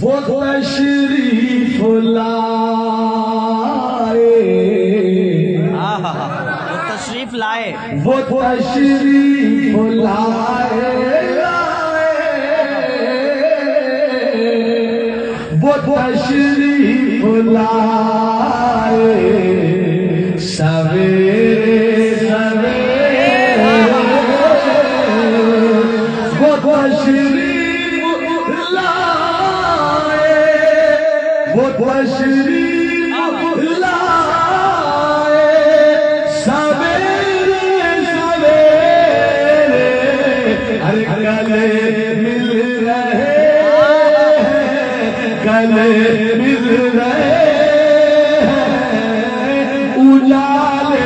وہ تشریف لائے، وہ تشریف لائے، وہ تشریف لائے، وہ تشریف لائے، سویرے سویرے وہ تشریف لائے، وہ تشریف لائے، سویرے سویرے ہر گلے مل رہے، گلے مل رہے اجالے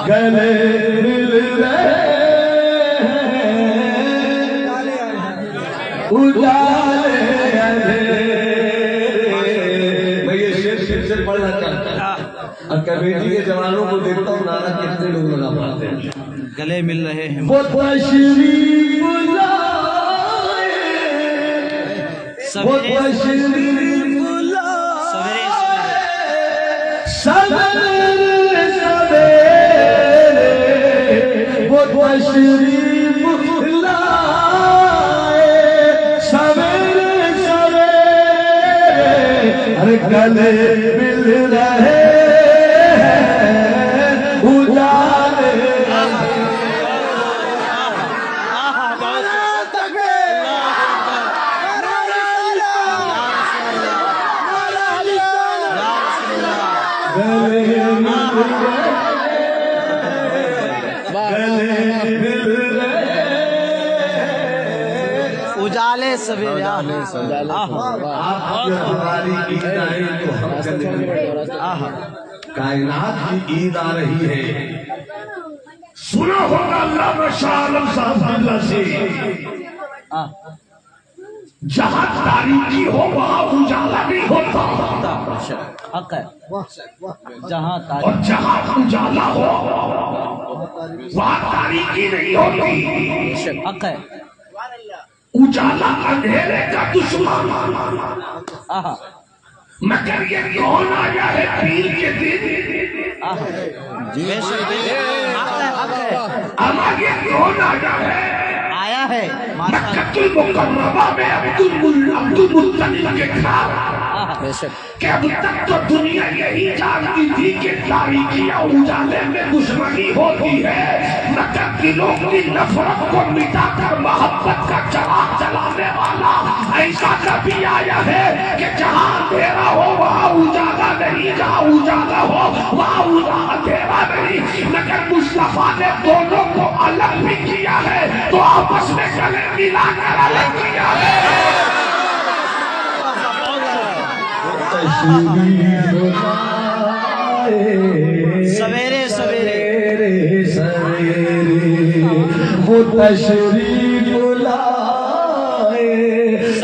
گلے مل رہے اجالے میں یہ شعر سے پڑھنا چاہتا ہوں اور کمیٹی کے جوانوں کو دیکھتا ہوں نعرہ کتنے لوگ لگا پاتے ہیں، گلے مل رہے ہیں وہ تشریف لائے، وہ تشریف لائے، سویرے سویرے وہ تشریف لائے، سویرے سویرے ہر گلے مل رہے اجالے اجالے سویرے کائنات کی عید آ رہی ہے، سنا ہوگا اللہ شاہ عالم صاحب اللہ سے، جہاں تاریکی ہو وہاں اجالا نہیں ہوتا، حق ہے، جہاں اور جہاں اجالا ہو وہاں تاریکی نہیں ہوتی، حق ہے، اجالا اندھیرے کا دشمن، مگر یہ کون آیا ہے پیر کے دن، اما یہ کون آیا ہے، آیا ہے مکہ المکرمہ میں عبد المطلب کے گھر، کہ اب تک تو دنیا یہی جانتی تھی کہ تاریکی یا اجالے میں دشمنی ہوتی ہے، مگر دلوں کی نفرت کو مٹا کر محبت کا چراغ جلانے والا ایسا کبھی آیا ہے کہ جہاں اندھیرا ہو وہاں اجالا نہیں، جہاں اجالا ہو وہاں اندھیرا نہیں، مگر مصطفیٰ نے دونوں کو الگ بھی کیا ہے تو آپس میں گلے ملا کر الگ کیا ہے۔ سویرے سویرے وہ تشریف لائے،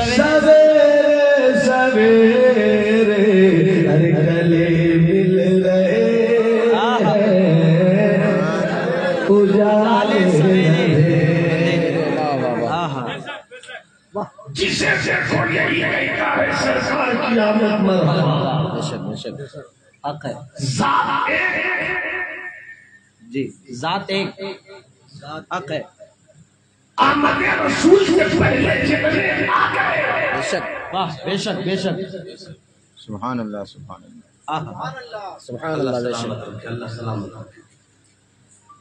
سویرے سویرے ہر گلے مل رہے اجالے جسے دیکھو یہی کہتا ہے سرکار کی آمد مرحبا، حق ہے، ذات ایک جی ذات ایک، حق ہے، آمد رسول سے پہلے جبریل آ گئے، واہ بے شک بے شک، سبحان اللہ سبحان اللہ سبحان اللہ بے شک، اللہ سلامت رکھے،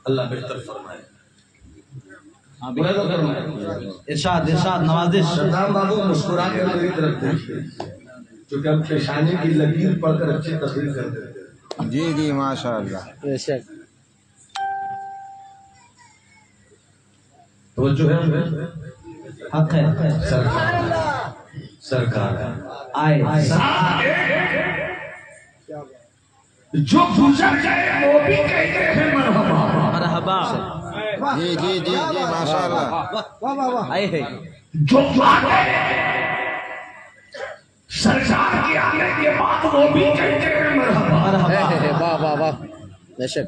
اللہ بہتر فرمائے، ارشاد ارشاد نوازش۔ صدام بابو مسکرا کر میری طرف دیکھیے، چونکہ ہم پیشانی کی لکیر پڑھ کر اچھی تقریر کر دیتے ہیں۔ جی جی ماشاء اللہ، بے شک، توجہ ہے حق ہے، سرکار آئے جو گزر گئے وہ بھی کہتے ہیں مرحبا، مرحبا، جی جی جی جی ماشاء اللہ، آئے ہے، جو آ گئے سرکار کے آنے کے بعد وہ بھی کہتے ہیں مرحبا، مرحبا، واہ واہ واہ بے شک،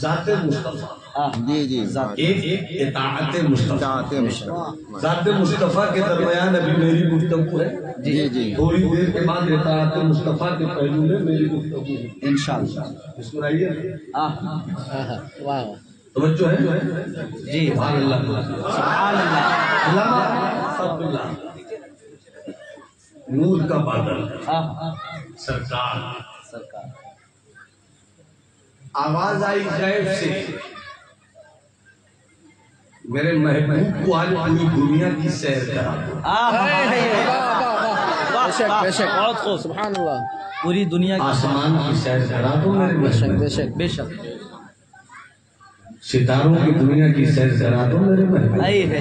ذات مصطفیٰ، جی جی ایک اطاعت مصطفیٰ. اطاعت مصطفیٰ. ذات مصطفیٰ کے درمیان ابھی میری گفتگو ہے. جی جی تھوڑی دیر کے بعد اطاعت مصطفیٰ کے پہلو میں میری گفتگو ہے انشاءاللہ. مسکرائیے. واہ توجہ ہے جی سبحان اللہ. سبحان اللہ. علامہ عبد اللہ نور کا بادل سرکار. سرکار آواز آئی غیب سے، میرے محبوب کو آج پوری دنیا کی سیر کرا دو. بے شک بے شک. بہت خوب. سبحان اللہ. پوری دنیا کی آسمان کی سیر کرا دو میرے بے شک محبوب. بے شک. بے شک. ستاروں کی دنیا کی سیر کرا دو میرے محبوب. آئی ہے.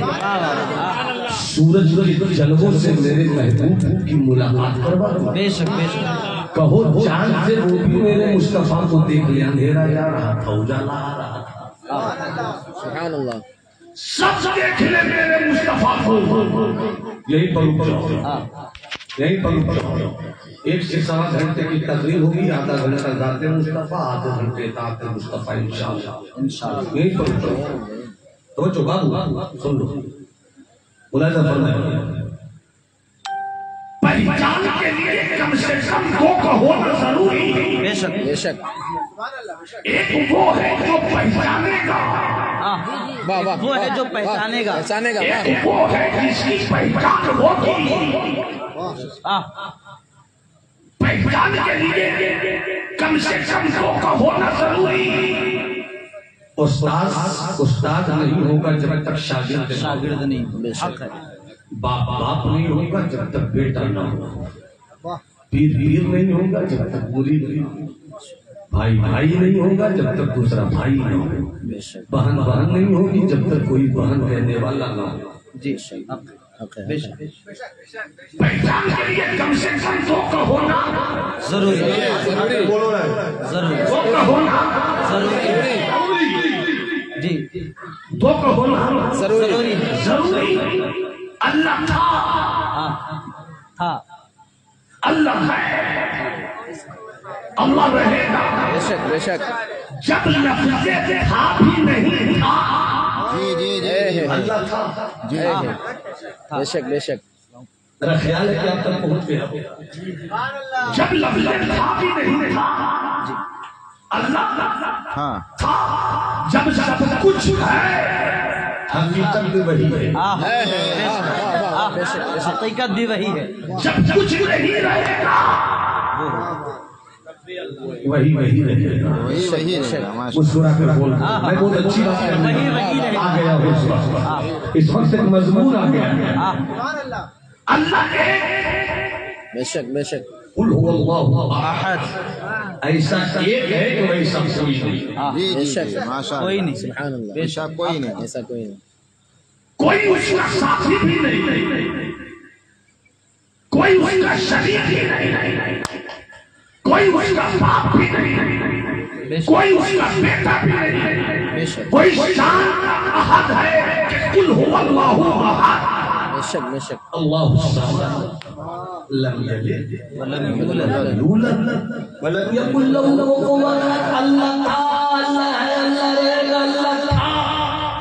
سورج کی جلووں سے میرے محبوب کی ملاقات کروا دو. بے شک بے شک. کہو چاند سے وہ بھی میرے مصطفیٰ کو دیکھ لیا، اندھیرا جا رہا تھا اجالا آ رہا تھا. سبحان اللہ. سب دیکھ لے میرے مصطفیٰ کو. یہی پر اوپر جاؤ، یہی پر اوپر جاؤ. 1 سے 7 گھنٹے کی تقریر ہوگی، آدھا گھنٹہ ذات مصطفیٰ، آدھے گھنٹے اطاعت مصطفیٰ انشاءاللہ. یہی پر اوپر جاؤ. توجہ بابو سن لو، ملاحظہ فرمائیں. پہچان کے لیے کم سے کم 2 کا ہونا ضروری ہے. بے شک بے شک. ایک وہ ہے جو پہچانے گا، واہ واہ. وہ ہے جو پہچانے گا. پہچانے گا. ایک وہ ہے جس کی پہچان ہوگی. پہچان کے لیے کم سے کم 2 کا ہونا ضروری. استاد نہیں ہوگا جب تک شاگرد نہیں. حق ہے. باپ نہیں ہوگا جب تک بیٹا نہ ہوگا. پیر نہیں ہوگا جب تک مرید نہیں ہوگا. بھائی نہیں ہوگا جب تک دوسرا بھائی نہ ہو. بہن نہیں ہوگی جب تک کوئی بہن کہنے والا نہ ہو. جی بے شک. پہچان کے لیے کم سے کم 2 کا ہونا ضروری. ضروری. ضروری. 2 کا ہونا ضروری. جی 2 کا ہونا ضروری. ضروری. اللہ تھا، ہاں اللہ ہے، اللہ رہے گا. بے شک بے شک. جب لفظ تھا بھی نہیں تھا، جی جی جی. اللہ تھا. جی بے شک بے شک. میرا خیال ہے کہ آپ تک پہنچ گیا. جب لفظ تھا بھی نہیں تھا، اللہ ہاں. تھا. جب سب کچھ ہے، حقیقت بھی وہی ہے. بے شک بے شک. حقیقت بھی وہی ہے. جب کچھ نہیں رہے گا، وہی رہے گا. وہی وہی رہے گا. ماشاء اس سورہ پہ بول میں بہت اچھی بات ہے. وہی رہے گا. آ گیا ہو اس وقت ایک مضمون آ گیا. اللہ ایک، بے شک بے شک. قل هو اللہ احد. ایسا ایک ہے تو ایسا کوئی نہیں. جی بے جی شک. ماشاء کوئی اللہ. نہیں. سبحان اللہ. بے شک. کوئی نہیں. ایسا کوئی نہیں. کوئی اس کا ساتھی بھی نہیں، کوئی اس کا شریک بھی نہیں، کوئی اس کا باپ بھی نہیں، کوئی اس کا بیٹا بھی نہیں. بے شک کوئی شان کا احد ہے کہ قل هو اللہ احد. بے شک بے شک. اللہ الصمد لم یلد ولم یولد یولد ولم یکن له کفوا احد. اللہ ہے، اللہ رہے گا، اللہ تھا.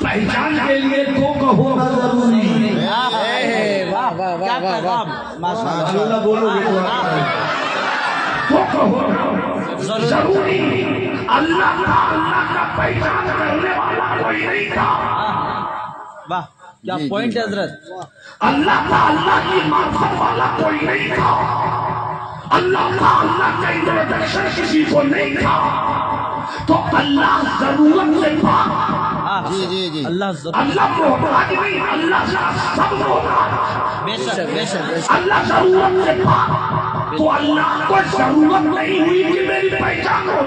پہچان کے لیے 2 کا ہونا ضروری ہے. واہ واہ واہ واہ واہ. اللہ بولو گے تو 2 کا ہونا ضروری. اللہ کا پہچان کرنے والا کوئی نہیں تھا. واہ کیا پوائنٹ ہے حضرت. اللہ کی معرفت والا کوئی نہیں تھا. اللہ کا انٹروڈکشن کسی کو نہیں تھا. تو اللہ ضرورت سے پاک. جی جی جی. اللہ کو نہیں، اللہ سب کو. بے شک بے شک. اللہ ضرورت سے پاک. تو اللہ کو ضرورت نہیں ہوئی کہ میری پہچان ہو.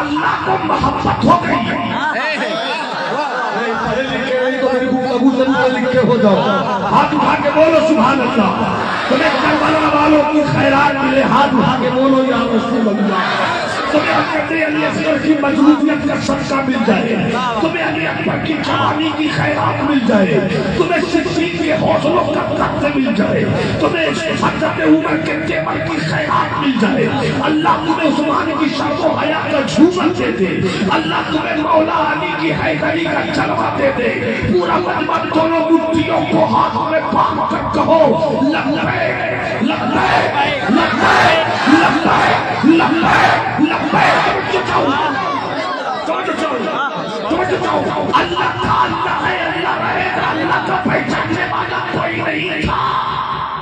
اللہ کو محبت ہو گئی. لکھے ہو جاؤ. ہاتھ اٹھا کے بولو سبحان اللہ. تمہیں کربلا والوں کی خیرات ملے. ہاتھ اٹھا کے بولو یا رسول اللہ. تمہیں حضرت علی اصغر کی مظلومیت کا صدقہ مل جائے، تمہیں علی اکبر کی جوانی کی خیرات مل جائے، تمہیں صدیق کے حوصلوں کا تخت مل جائے، تمہیں حضرت عمر کے تیور کی خیرات مل جائے، اللہ تمہیں عثمان کی شرف و حیا کا جھومر دے دے، اللہ تمہیں مولا علی کی حیدری کا جلوہ دے دے، پورا مجمع دونوں مٹھیوں کو ہاتھ میں باندھ کر کہو لبیک لبیک لبیک لبیک لبیک لبیک اللہ کا اللہ ہے، اللہ رہے گا، اللہ کا پہچاننے والا کوئی نہیں تھا۔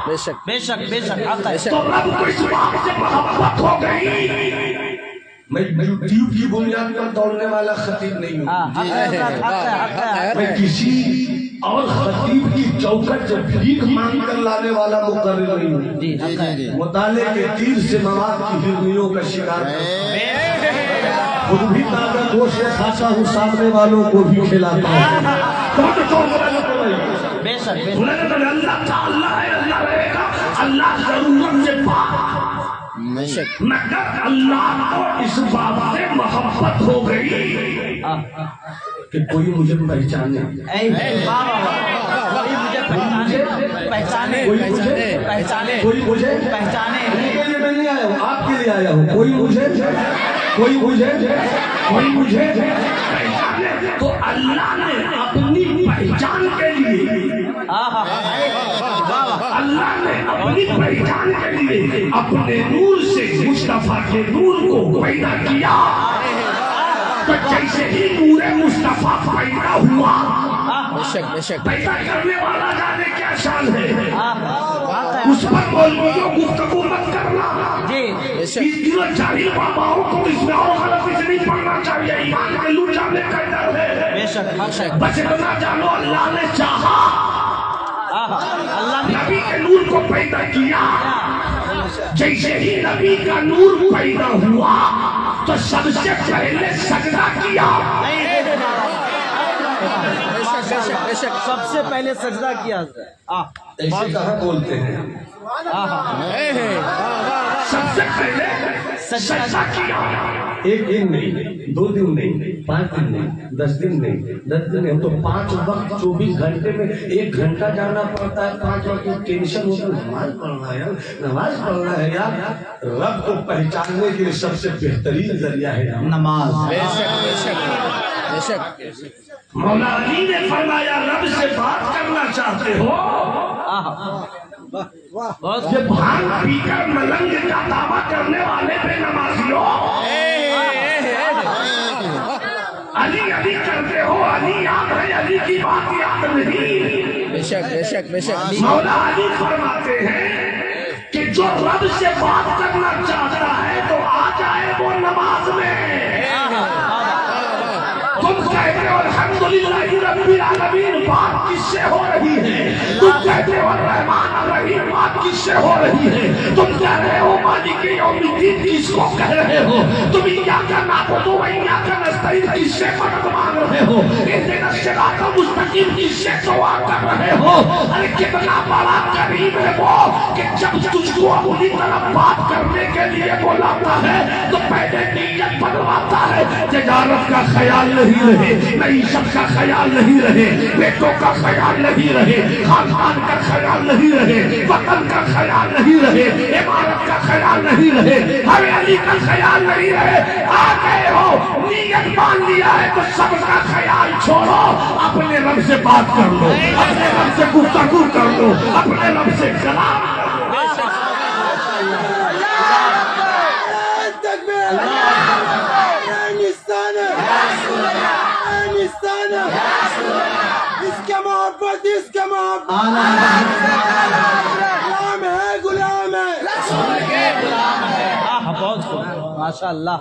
بے شک بے شک بے شک حق ہے۔ تو رب کو اس بات سے محبت ہو گئی۔ میں یوٹیوب کی بنیاد پر دوڑنے والا خطیب نہیں ہوں، میں کسی اور خطیب کی چوکٹ سے بھیک مانگ کر لانے والا مقرر نہیں ہوں، مطالعے کے تیر سے مواد کی ہرنیوں کا شکار خود بھی تازہ گوشت کھاتا ہوں، سامنے والوں کو بھی کھلاتا ہوں۔ بے شک بے اللہ تعالیٰ ہے، اللہ رہے گا، اللہ ضرورت سے پاک، مگر اللہ کو اس بات سے محبت ہو گئی کہ کوئی مجھے پہچانے، کوئی مجھے پہچانے، میں نہیں آیا ہوں، آپ کے لیے آیا ہوں، کوئی مجھے پہچانے۔ تو اللہ نے اپنی پہچان کے لیے، اللہ نے اپنی پہچان کے لیے اپنے نور سے مصطفیٰ کے نور کو پیدا کیا، تو جیسے ہی نور مصطفیٰ پیدا ہوا، پیدا کرنے والا جانے کیا شان ہے، اس پر مولویوں گفتگو مت کرنا، اس دنوں جاہل باباؤں کو اس میں اور غلطی سے نہیں پڑھنا چاہیے، ایمان کے لوٹ جانے کا ڈر ہے، بس اتنا جانو اللہ نے چاہا، نبی کے نور کو پیدا کیا، جیسے ہی نبی کا نور پیدا ہوا تو سب سے پہلے سجدہ کیا، سب سے پہلے سجدہ کیا، ایسے کہاں بولتے ہیں، سب سے پہلے سجدہ کیا، ایک دن نہیں، 2 دن نہیں، 5 دن نہیں، 10 دن نہیں، 10 دن نہیں، تو 5 وقت 24 گھنٹے میں 1 گھنٹہ جانا پڑتا ہے، 5 وقت ٹینشن ہوتا ہے، نماز پڑھنا ہے یار، نماز پڑھنا ہے یار۔ رب کو پہچاننے کے لیے سب سے بہترین ذریعہ ہے نماز۔ بے شک مولا علی نے فرمایا رب سے بات کرنا چاہتے ہو، یہ بھانگ پی کر ملنگ کا دعویٰ کرنے والے بے نمازیوں، علی علی کرتے ہو، علی یاد ہے، علی کی بات یاد نہیں۔ بے شک مولا علی فرماتے ہیں کہ جو رب سے بات کرنا چاہتا ہے تو آ جائے وہ نماز میں۔ تم کہتے ہو الحمدللہ رب العالمین، بات کس سے ہو رہی ہے؟ تم کہتے ہو الرحمن الرحیم، بات کس سے ہو رہی ہے؟ تم کہہ رہے ہو مالک یوم الدین، کس کو کہہ رہے ہو؟ تم ایاک نعبد و ایاک نستعین کس سے مدد مانگ رہے ہو؟ اہدنا الصراط المستقیم کس سے دعا کر رہے ہو؟ ارے کتنا بڑا قریب ہے وہ کہ جب تجھ کو اپنی طرف بات کرنے کے لیے بلاتا ہے تو پہلے نیت بنواتا ہے، تجارت کا خیال نہیں رہے، معیشت کا خیال نہیں رہے، بیٹوں کا خیال نہیں رہے، خاندان کا خیال نہیں رہے، وطن کا خیال نہیں رہے، عمارت کا خیال نہیں رہے، حویلی کا خیال نہیں رہے، آ گئے ہو نیت مان لیا ہے تو سب کا خیال چھوڑو، اپنے رب سے بات کر لو، اپنے رب سے گفتگو کر لو، اپنے رب سے کلام ماشاء اللہ،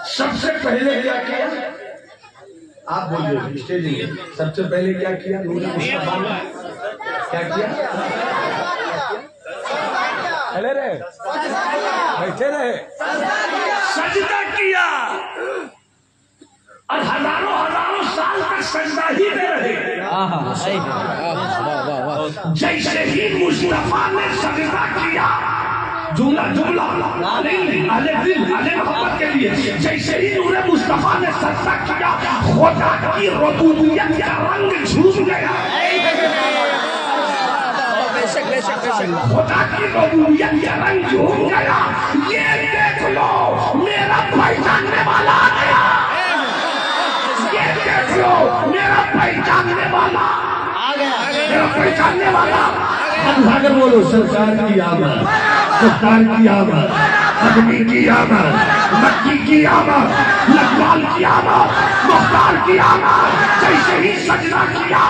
سب سے پہلے کیا کیا؟ آپ بولیے اسٹیج میں، سب سے پہلے کیا کیا؟ کیا کیا؟ بیٹھے رہے، سجدہ کیا، اور ہزاروں سال تک سجدہ ہی میں رہے، جیسے ہی مصطفیٰ نے سجدہ کیا، جملہ علیہ محمد کے لیے، جیسے ہی نور مصطفیٰ نے سجدہ کیا، خدا کی ربوبیت کا رنگ جھوم گیا، خدا کی ربوبیت کا رنگ جھوم گیا۔ یہ دیکھ لو میرا پہچاننے والا آ گیا، یہ دیکھ لو میرا پہچاننے والا آ گیا، میرا پہچاننے والا۔ اگر بولو سرکار کی آمد، سرکار کی آمد، ادمی کی آمد، مکی کی آمد، لکوال کی آمد، مختار کی آمد۔ جیسے ہی سجدہ کیا،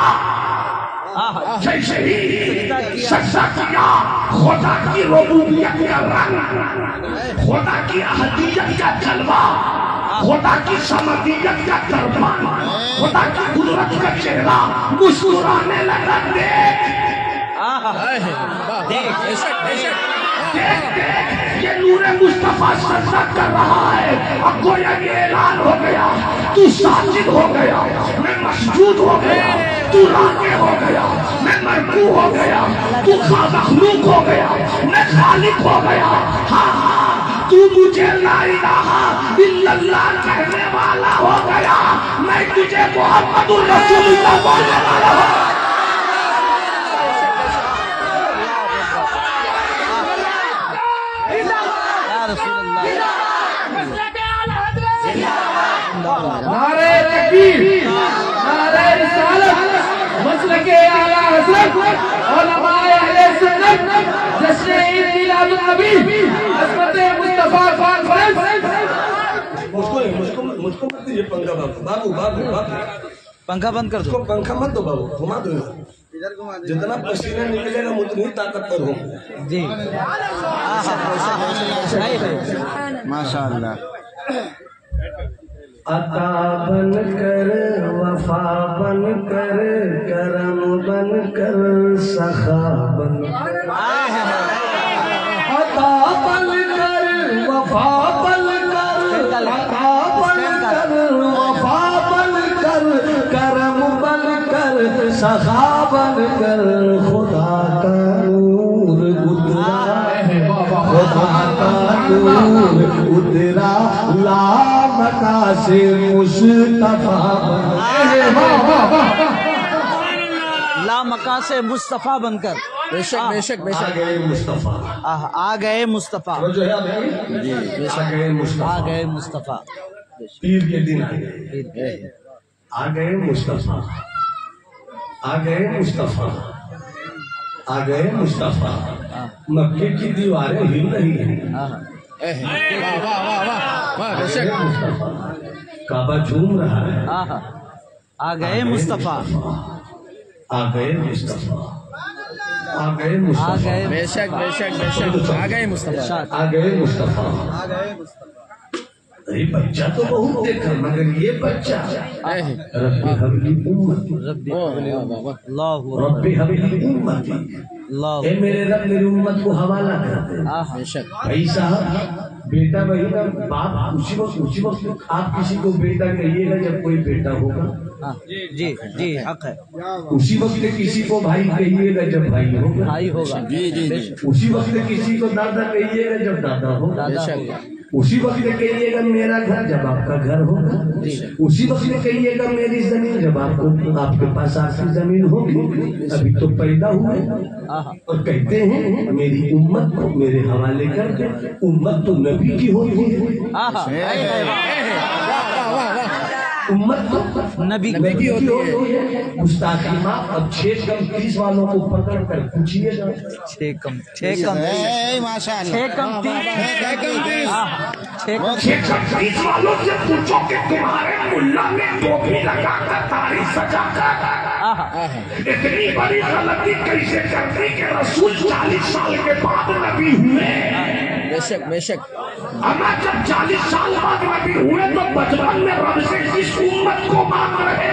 جیسے ہی سجدہ کیا، خدا کی ربوبیت کا رنگ، خدا کی احدیت کا جلوہ، خدا کی سمدیت کا دربان، خدا کی قدرت کا چہرہ مسکرانے لگا۔ دیکھ یہ نور مصطفیٰ سجدہ کر رہا ہے، اب گویا یہ اعلان ہو گیا، تو ساجد ہو گیا، میں مسجود ہو گیا، تو راکع ہو گیا، میں مرکوع ہو گیا، تو مخلوق ہو گیا، میں خالق ہو گیا۔ ہاں ہاں، تو مجھے لا الہ الا اللہ کہنے والا ہو گیا، میں تجھے محمد الرسول اللہ بولنے والا ہوں۔ نعرہ تکبیر، نعرہ رسالت، مسلک اعلیٰ حضرت، علماء اہل سنت، جشن عید میلاد النبی، عظمت مصطفیٰ کانفرنس۔ مجھ کو مت دیجیے پنکھا بابو، پنکھا بند کر دو، پنکھا مت دو بابو، گھما دو، جتنا پسینہ نکلے گا اتنی طاقت پر ہوں۔ جی ماشاء اللہ۔ عطا بن کر، وفا بن کر، کرم بن کر، سخا بن کر، عطا بن کر، وفا بن کر، عطا بن کر، وفا بن کر، کرم بن کر، سخا بن کر، خدا کا نور اترا، خدا کا نور اترا، لامکا سے مصطفیٰ بن کر، لامکا سے مصطفیٰ بن کر، بے شک بے شک بے آ شک گئے مصطفیٰ، آ گئے مصطفیٰ، جو ہے جی، آ گئے آ مصطفیٰ، گئے مصطفیٰ، پیر کے دن آ گئے، آ گئے مصطفیٰ، آ گئے مصطفیٰ، آ گئے مصطفیٰ۔ مکے کی دیواریں ہل رہی ہیں، واہ واہ واہ واہ واہ، بے شک مصطفیٰ، کعبہ جھوم رہا ہے، آ گئے مصطفیٰ، آ گئے مصطفیٰ، آ گئے آ مصطفیٰ، گئے بے شک بے شک بے شک، آ گئے مصطفیٰ۔ آ گئے مصطفیٰ۔ ارے بچہ تو بہت دیکھا، مگر یہ بچہ رب حبلی امتی، اللہ رب حبلی امتی، اللہ، اے میرے رب میری امت کو حوالہ کر دے۔ بے شک بھائی صاحب، بیٹا وہی نا باپ، اسی وقت آپ کسی کو بیٹا کہیے گا جب کوئی بیٹا ہوگا، جی جی حق ہے، اسی وقت کسی کو بھائی کہیے گا جب بھائی ہوگا، بھائی ہوگا، جی جی جی، اسی وقت کسی کو دادا کہیے گا جب دادا ہوگا، دادا شک۔ ہوگا، اسی وقت کہیے گا میرا گھر جب آپ کا گھر ہوگا، اسی وقت کہیے گا میری زمین جب آپ کے پاس آپ کی زمین ہوگی، ابھی تو پیدا ہوئے اور کہتے ہیں میری امت کو میرے حوالے کر کے، امت تو نبی کی ہوئی ہے، امت تو نبی کی ہوتی ہے۔ گستاخی معاف، اب 6 کم 30 والوں کو پکڑ کر پوچھیے گا، 6 کم 30، 6 والوں سے پوچھو کہ تمہارے ملا نے ٹوپی لگا کر داڑھی سجا کر اتنی بڑی غلطی کیسے کر دی کہ رسول 40 سال کے بعد نبی ہوئے؟ بے شک بے شک، اما جب 40 سال بعد نبی ہوئے تو بچپن میں رب سے کس امت کو مانگ رہے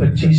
25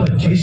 25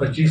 25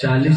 40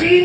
3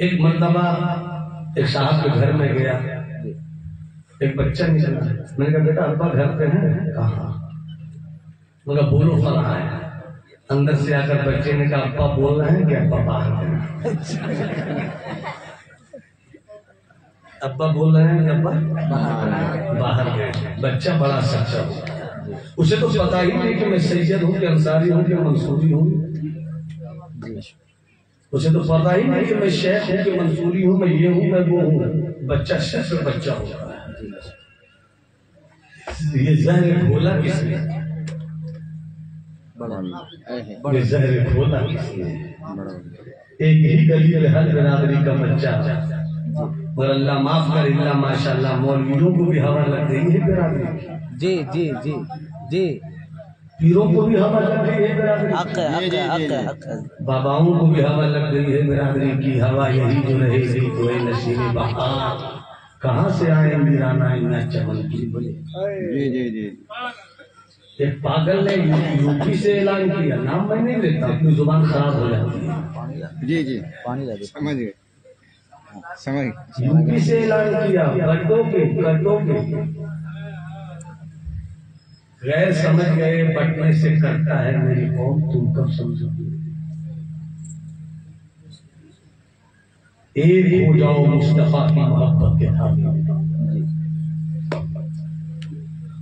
ایک مرتبہ ایک صاحب کے گھر میں گیا، ایک بچہ نکلا، میں نے کہا بیٹا ابا گھر پہ ہیں؟ کہاں؟ میں نے کہا بولو فلاں ہے۔ اندر سے آ کر بچے نے کہا ابا بول رہے ہیں کہ ابا باہر ہیں؟ ابا بول رہے ہیں کہ ابا باہر گئے۔ بچہ بڑا سچا ہو، اسے تو پتا ہی نہیں کہ میں سید ہوں کہ انصاری ہوں کہ منصوری ہوں، اسے تو پتا ہی نہیں کہ میں شیخ ہوں کہ منصوری ہوں، میں یہ ہوں میں وہ ہوں۔ بچہ شیخ بچہ ہو رہا ہے۔ یہ ظاہر کھولا کس نے؟ یہ ظاہر کھولا کس نے؟ ایک ہی گلی میں ہر برادری کا بچہ، اور اللہ معاف کر اللہ ماشاءاللہ مولویوں کو بھی ہوا لگ گئی ہے برادری کی، جی جی جی جی، پیروں کو بھی ہوا لگ گئی ہے برادری کی، باباؤں کو بھی ہوا لگ گئی ہے برادری کی۔ ہوا یہی جو رہے گی کوئی نشیب بہار، کہاں سے آئے میرا چمن کی بولے۔ ایک پاگل نے یوپی سے اعلان کیا، نام میں نہیں لیتا، اپنی زبان خراب ہو جاتی ہے۔ جی جی سمجھ گئے سمجھ۔ یوپی سے اعلان کیا گڈوں کے غیر سمجھ گئے، بٹنے سے کرتا ہے میری قوم، تم کب سمجھو گے؟ ایک ہو جاؤ مصطفیٰ کی محبت کے حامی۔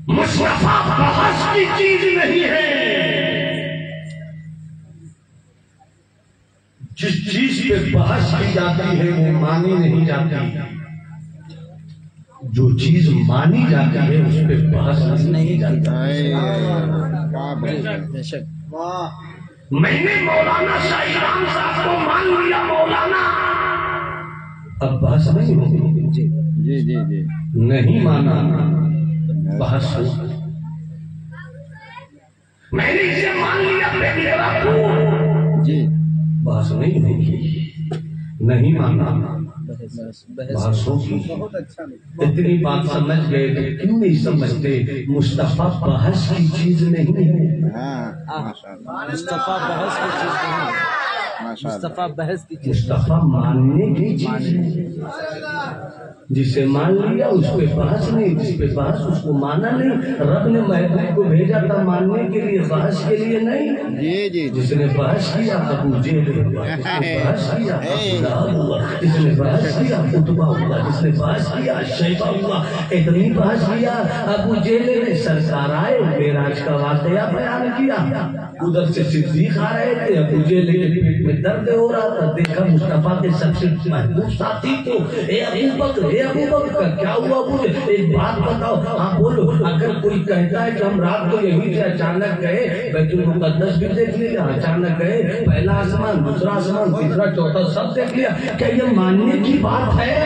مصطفیٰ بحث کی چیز نہیں ہے، جس چیز پہ بحث کی جاتی ہے وہ مانی نہیں جاتی، جو چیز مانی جاتی ہے اس پہ بحث نہیں جاتی۔ میں نے مولانا شاہ ایران صاحب کو مان لیا مولانا، اب بحث نہیں ہوگی۔ جی جی جی نہیں مانا بحث ہو۔ میں نے اسے مان لیا جی، بحث نہیں ہوگی۔ نہیں مانا بحث ہوگی۔ اتنی بات سمجھ گئے کہ کیوں نہیں سمجھتے مصطفیٰ بحث کی چیز نہیں ہے۔ مصطفیٰ بحث کی چیز نہیں، مصطفیٰ بحث کی چیز، مصطفیٰ ماننے کی چیز ہے۔ جسے مان لیا اس پہ بحث نہیں، جس پہ بحث اس کو مانا نہیں۔ رب نے محبوب کو بھیجا تھا ماننے کے لیے، بحث کے لیے نہیں۔ جی جی جس نے بحث کیا ابو جہل ہوا، جس نے بحث کیا ابو لہب ہوا، جس نے بحث کیا عتبہ ہوا، جس نے بحث کیا شیبہ ہوا۔ اتنی بحث کیا ابو جہل نے سرکار آئے معراج کا واقعہ بیان کیا، ادھر سے صدیق آ رہے تھے، ابو جہل کے پیٹ میں درد ہو رہا تھا، دیکھا مصطفیٰ کے سب سے محبوب ساتھی کو، اے ابو بکر کیا ہوا مجھے ایک بات بتاؤ۔ ہاں بولو۔ اگر کوئی کہتا ہے کہ ہم رات کو یہیں سے اچانک گئے، بیت المقدس بھی دیکھ لیا، اچانک گئے، پہلا آسمان دوسرا آسمان تیسرا چوتھا سب دیکھ لیا، کیا یہ ماننے کی بات ہے؟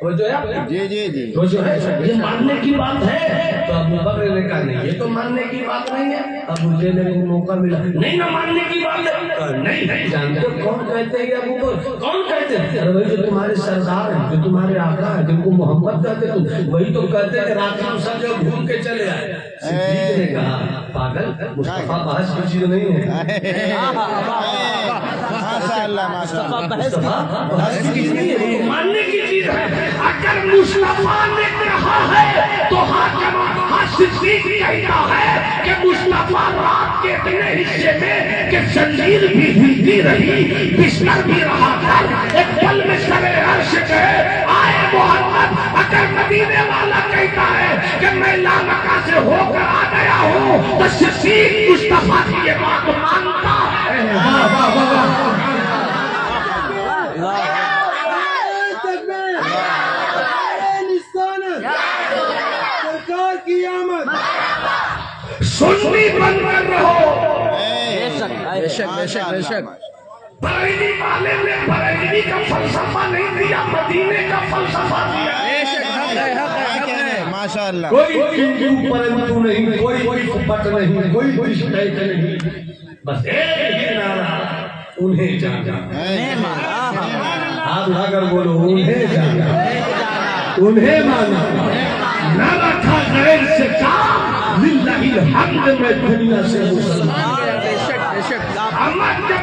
وہ جو ہے جی جی جی وہ جو ہے یہ ماننے کی بات ہے؟ تو ابو بکر نے کہا نہیں یہ تو ماننے کی بات نہیں ہے۔ ابو جہل کو موقع ملا، نہیں نہ ماننے کی بات ہے۔ نہیں جانتے کون کہتے ہیں ابو بکر؟ کون کہتے ہیں؟ وہی جو تمہارے سردار ہیں، جو تمہارے آقا ہیں، جن کو محمد کہتے تم، وہی تو کہتے ہیں رات میں سب جگہ گھوم کے چلے آئے۔ صدیق نے کہا پاگل، مصطفیٰ بحث کی چیز نہیں ہے۔ مصطفیٰ بحث بحث کی چیز نہیں ہے، ماننے کی چیز ہے۔ اگر مصطفیٰ نے کہا ہے تو صدیق کہتا ہے کہ مصطفیٰ رات کے اتنے حصے میں کہ زنجیر بھی ہلتی رہی، بستر بھی رہا کر، ایک پل میں سر عرش گئے آئے محمد۔ اگر مدینے والا کہتا ہے کہ میں لامکہ سے ہو کر آ گیا ہوں تو صدیق مصطفیٰ کی یہ بات مانتا ہے۔ سنی بن کر رہو۔ بے شک بے شک بے شک۔ بریلی والے نے بریلی کا فلسفہ نہیں دیا، مدینے کا فلسفہ دیا۔ ماشاء اللہ۔ کوئی چنجو پرنتو نہیں، کوئی کپٹ نہیں، کوئی شکایت نہیں، بس ایک ہی نعرہ انہیں جانا۔ آپ اگر بولو انہیں جانا، انہیں مانا۔ نہ رکھا غیر سے کام، للہ الحمد میں دنیا سے مسلمان۔ بے شک بے شک۔ ہم جب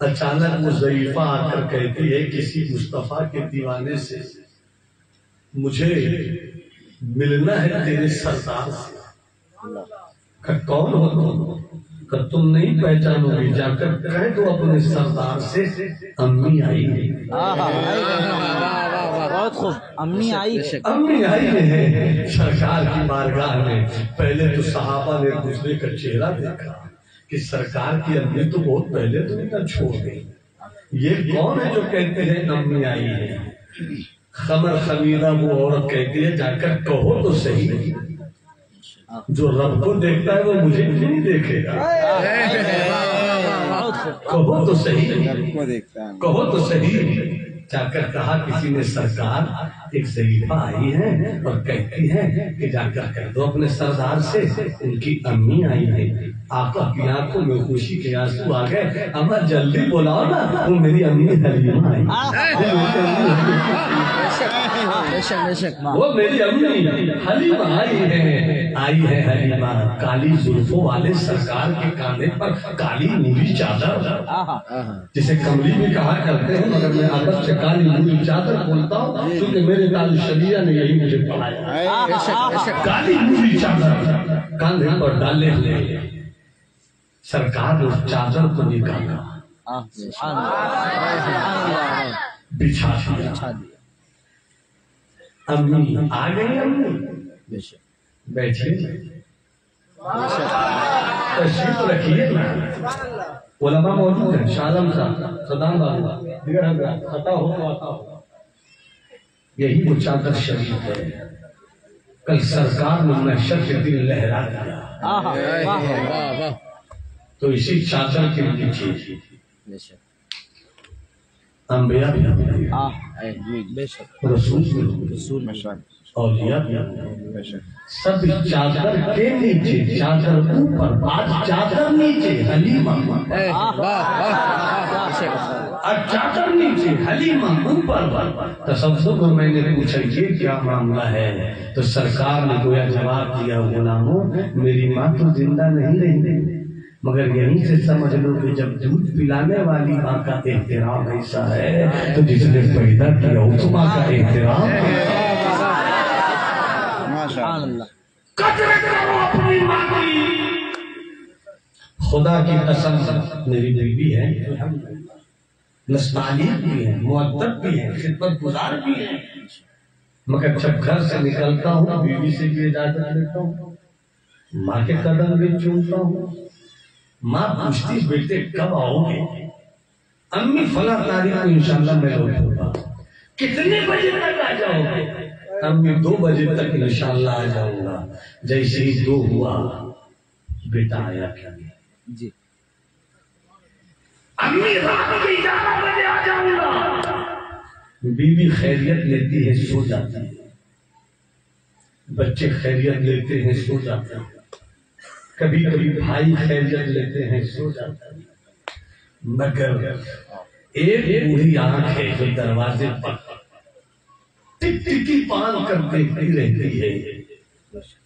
اچانک مزیفہ آ کر کہتی ہے کہ مصطفیٰ کے دیوانے سے مجھے ملنا ہے تیرے سردار سے۔ کہ کون ہو تم؟ کہ تم نہیں پہچانو گی، جا کر کہہ دو اپنے سردار سے امی آئی ہے۔ بہت خوب، امی آئی ہے۔ امی آئی ہے سرکار کی بارگاہ میں۔ پہلے تو صحابہ نے دوسرے کا چہرہ دیکھا کہ سرکار کی امی تو بہت پہلے تو انہیں چھوڑ گئی، یہ کون ہے جو کہتے ہیں امی آئی ہے؟ خمر خمیرہ وہ عورت کہتی ہے جا کر کہو تو صحیح، جو رب کو دیکھتا ہے وہ مجھے نہیں دیکھے گا، کہو تو صحیح، کہو تو صحیح۔ جا کر کہا کسی نے سرکار ایک ضعیفہ آئی ہے اور کہتی ہے کہ جا کر کہہ دو اپنے سردار سے ان کی امی آئی ہے۔ آقا کی آنکھوں میں خوشی کے آنسو آ گئے، اما جلدی بلاؤ نا، وہ میری امی حلیمہ آئی، وہ میری امی حلیمہ آئی ہے، آئی ہے حلیمہ کالی زلفوں والے سرکار کے کاندھے پر کالی نوری چادر، جسے کملی بھی کہا کرتے ہیں، مگر میں ادب سے کالی نوری چادر بولتا ہوں کیونکہ میرے دال شریعہ نے یہی مجھے پڑھایا۔ کالی نوری چادر کاندھے پر ڈالے ہوئے سرکار نے اس چادر کو نکالا، بچھا دیا۔ امی آ گئی، امی بیٹھیے، تشریف رکھیے۔ علماء موجود ہیں، شاہ عالم صاحب، صدام بابو، دیگر حضرات، خطا ہو تو آتا ہو۔ یہی وہ چادر شریف ہے، کل سرکار نے محشر کے دن لہرا دیا، تو اسی چادر کے نیچے انبیاء بھی رسول اولیاء بھی، سب چادر کے نیچے، چادر اوپر، آج چادر نیچے حلیمہ، آج چادر نیچے حلیمہ اوپر۔ تصور میں نے پوچھا یہ کیا معاملہ ہے، تو سرکار نے گویا جواب دیا، غلاموں میری ماں تو زندہ نہیں رہی، مگر یہیں سے سمجھ لو کہ جب دودھ پلانے والی ماں کا احترام ایسا ہے تو جس نے پیدا کیا اس ماں کا احترام قدر کرو اپنی ماں کی۔ خدا کی قسم میری بیوی ہے، نستعلیق بھی ہے، مؤدب بھی ہے، خدمت گزار بھی ہے، مگر جب گھر سے نکلتا ہوں بیوی سے بھی اجازت لیتا ہوں، ماں کے قدم بھی چومتا ہوں۔ ماں پوچھتی بیٹے کب آؤ گے؟ امی فلاں تاریخ کو انشاءاللہ میں لوٹوں گا۔ کتنے بجے تک آ جاؤ گے؟ امی 2 بجے تک انشاءاللہ آ جاؤں گا۔ جیسے ہی 2 ہوا بیٹا آیا کیا جی، امی رات کے 11 بجے آ جاؤں گا۔ بیوی خیریت لیتی ہے سو جاتی ہے، بچے خیریت لیتے ہیں سو جاتے ہیں، کبھی کبھی بھائی خیریت لیتے ہیں سو جاتا ہے، مگر ایک بوڑھی آنکھ ہے جو دروازے پر ٹک ٹکی پان کر دیکھتی رہتی ہے۔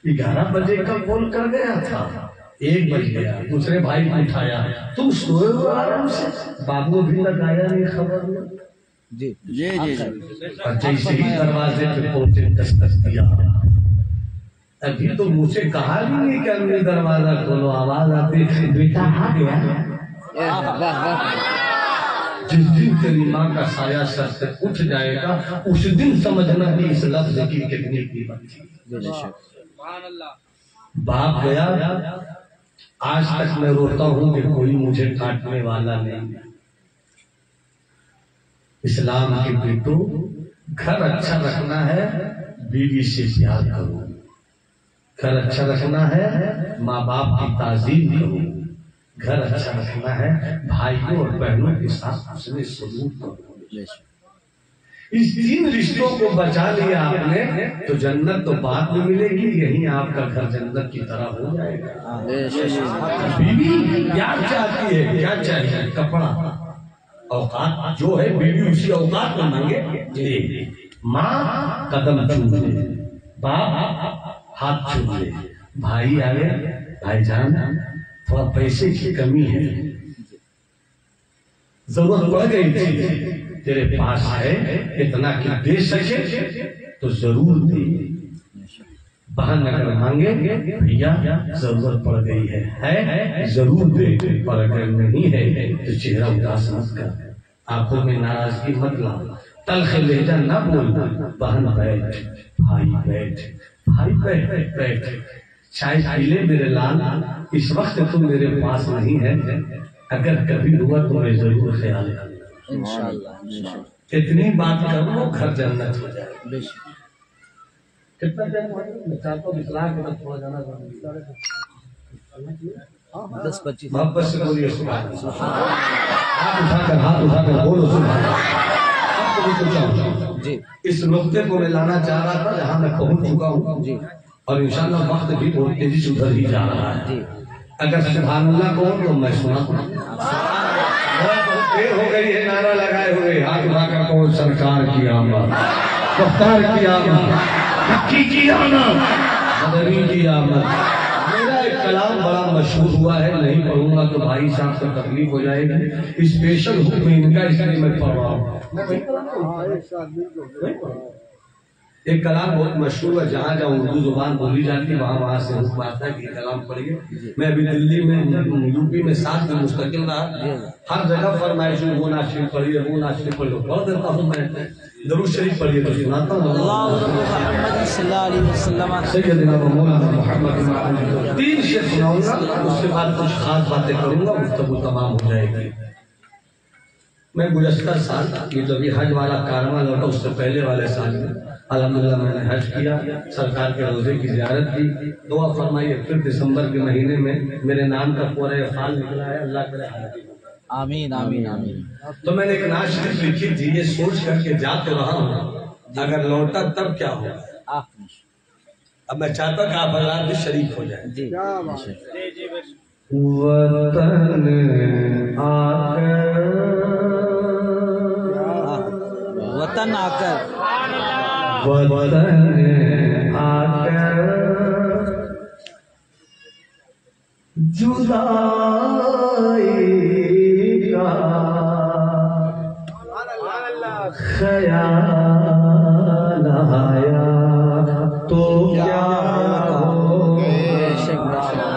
11 بجے کا فون کر گیا تھا، 1 بج گیا، دوسرے بھائی کو اٹھایا، تم سوئے ہو آرام سے؟ بابو بھی لگایا نہیں خبر میں۔ جی جی جی اور جیسے ہی دروازے پہ پہنچے دستک دیا، ابھی تو مجھ سے کہا بھی نہیں کہ امی دروازہ کھولو، آواز آتی بیٹا آ گیا۔ جس دن تیری ماں کا سایہ سر سے اٹھ جائے گا اس دن سمجھنا کہ اس لفظ کی کتنی قیمت تھی۔ باپ گیا، آج تک میں روتا ہوں کہ کوئی مجھے کاٹنے والا نہیں۔ اسلام کے بیٹو گھر اچھا رکھنا ہے بیوی سے پیار کرو، گھر اچھا رکھنا ہے ماں باپ کی تعظیم کرو، گھر اچھا رکھنا ہے بھائیوں اور بہنوں کے ساتھ حسن سلوک کرو۔ اس 3 رشتوں کو بچا لیا آپ نے تو جنت تو بعد میں ملے گی، یہیں آپ کا گھر جنت کی طرح ہو جائے گا۔ بیوی کیا چاہتی ہے، کیا چاہیے؟ کپڑا، اوقات جو ہے بیوی اسی اوقات میں مانگے، ماں قدم چوم لے، باپ ہاتھ چھو لے، بھائی آگے بھائی جان تھوڑا پیسے کی کمی ہے ضرورت پڑ گئی تھی تیرے پاس ہے اتنا کہ دے سکے تو ضرور دے. بہن اگر مانگے بھیا ضرورت پڑ گئی ہے ضرور دے, اور اگر نہیں ہے تو چہرہ اداس مت کر, آنکھوں میں ناراضگی مت لا, تلخ لہجہ نہ بول. بہن بیٹھ, بھائی بیٹھ, بھائی بیٹھ, چائے پی لے میرے لال. اس وقت تم میرے پاس نہیں ہے, اگر کبھی ہوا تو میں ضرور خیال کروں. اتنی بات کرو گھر جنت ہو جائے. کتنا ٹائم ہوا؟ میں چاہتا ہوں اصلاح کے بعد تھوڑا جانا ضروری ہے. 10-25 محبت سے بولیے سبحان اللہ. ہاتھ اٹھا کر بولو سبحان اللہ. جی اس نقطے کو میں لانا چاہ رہا تھا جہاں میں پہنچ چکا ہوں جی, اور انشاءاللہ وقت بھی بہت تیزی سے ادھر ہی جا رہا ہے. جی اگر سبحان اللہ کہوں تو میں سنا ہوں. دیر ہو گئی ہے نعرہ لگائے ہوئے, ہاتھ اٹھا کر کہو سرکار کی آمد, مختار کی آمد, حقی کی آمد, مدنی کی آمد. میرا ایک کلام بڑا مشہور ہوا ہے, نہیں پڑھوں گا تو بھائی صاحب سے تکلیف ہو جائے گی. اسپیشل حکم ان کا اس لیے میں پڑھ رہا ہوں. ایک کلام بہت مشہور ہے, جہاں جہاں اردو زبان بولی جاتی ہے وہاں سے حکم آتا ہے کہ یہ کلام پڑھیے. میں ابھی دلی میں یو پی میں 7 دن مستقل رہا, ہر جگہ فرمائش وہ ناشری پڑھیے وہ ناشری پڑھیے, پڑھ دیتا ہوں میں. درود شریف پڑھیے تو سناتا ہوں. محمد صلی اللہ علیہ وسلم سیدنا مولانا محمد 3 شعر سناؤں گا, اس کے بعد کچھ خاص باتیں کروں گا, گفتگو تمام ہو جائے گی. میں گزشتہ سال یہ جو بھی حج والا کارواں لوٹا اس سے پہلے والے سال میں الحمدللہ میں نے حج کیا, سرکار کے روزے کی زیارت کی. دعا فرمائیے پھر دسمبر کے مہینے میں میرے نام کا پورا فال نکلا ہے, اللہ کرے. آمین آمین آمین. تو میں نے ایک نعت شریف لکھی تھی, یہ سوچ کر کے جا تو رہا ہوں اگر لوٹا تب کیا ہوگا. اب میں چاہتا ہوں کہ آپ حضرات بھی شریک ہو جائیں. جی وطن آ کر, وطن آ کر, وطن آ کر جدائی کا خیال آیا تو کیا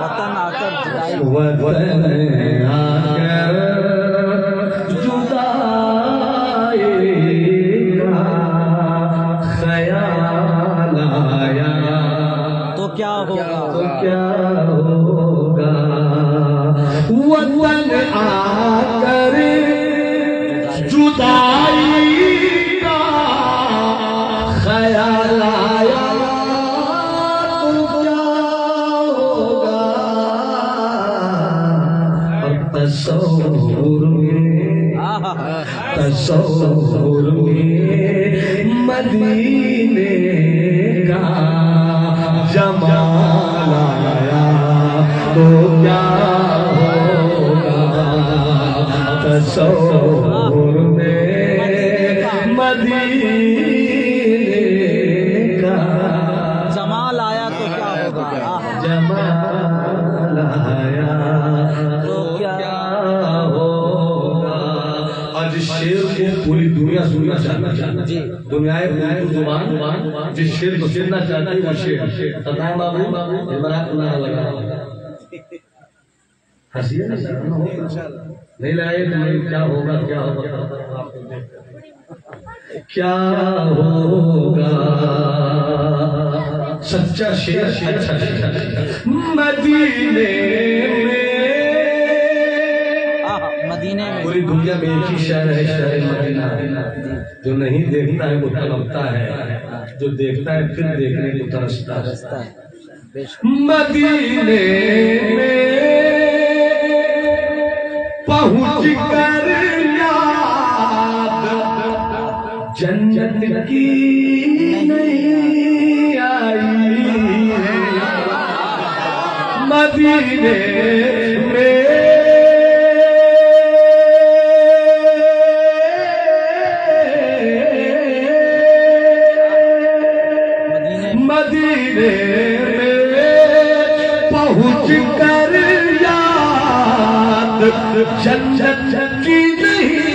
وطن آ کر جدائی, وطن آ کر جدائی کا خیال آیا تو کیا ہوگا, تو کیا ہوگا. وطن آ کر جدائی کا خیال آیا تو کیا ہوگا. اور تصور میں مدینے کا جمال آیا تو کیا ہوگا. تصور میں مدینے کا جمال آیا تو کیا ہوگا, جمال آیا تو کیا ہوگا. آج شیر کو پوری دنیا سننا چاہتی ہے. دنیا زبان جس شیر کو سننا چاہتا ہے وہ شیر. بتائیں بابو عمران نہ لگا ہنسی نہیں لائے کیا ہوگا, کیا ہوگا, کیا ہوگا. سچا شیر اچھا مدینے مدینے میں. پوری دنیا میں ایک ہی شہر ہے, شہر مدینہ. جو نہیں دیکھتا ہے وہ تڑپتا ہے, جو دیکھتا ہے پھر دیکھنے کو ترستا ہے. مدینے میں پہنچ کر یاد جنت کی نہیں آئی. مدینے میں پہنچ کر یاد جنت کی نہیں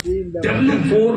W4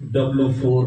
W4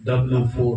W4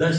10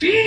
3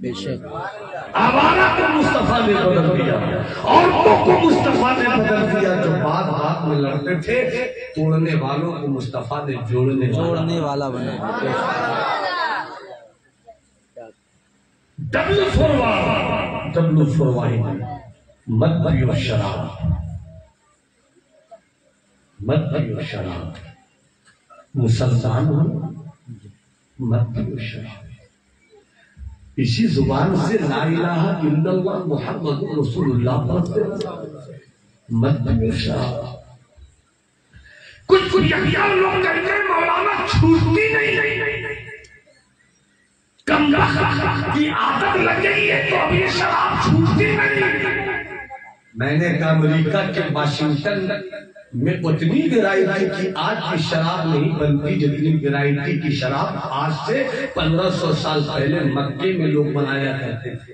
بے شک آوارہ کو مصطفیٰ نے بدل دیا، عورتوں کو مصطفیٰ نے بدل دیا، جو بات بات میں لڑتے تھے توڑنے والوں کو مصطفیٰ نے جوڑنے والا بنا دیا۔ ڈبلو فوروائی مت پیو شراب، مت پیو شراب، مسلمان ہو مت پیو شراب۔ اسی زبان سے لا الہ الا اللہ محمد رسول اللہ پڑھتے مت پیو شراب۔ کچھ یحییٰ لوگ کہتے ہیں مولانا چھوٹتی نہیں، کم کی عادت لگ گئی ہے تو اب یہ شراب چھوٹتی نہیں۔ میں نے کہا امریکہ کے واشنگٹن میں اتنی ویرائٹی کی آج کی شراب نہیں بنتی جتنی ویرائٹی کی شراب آج سے 1500 سال پہلے مکے میں لوگ بنایا کرتے تھے۔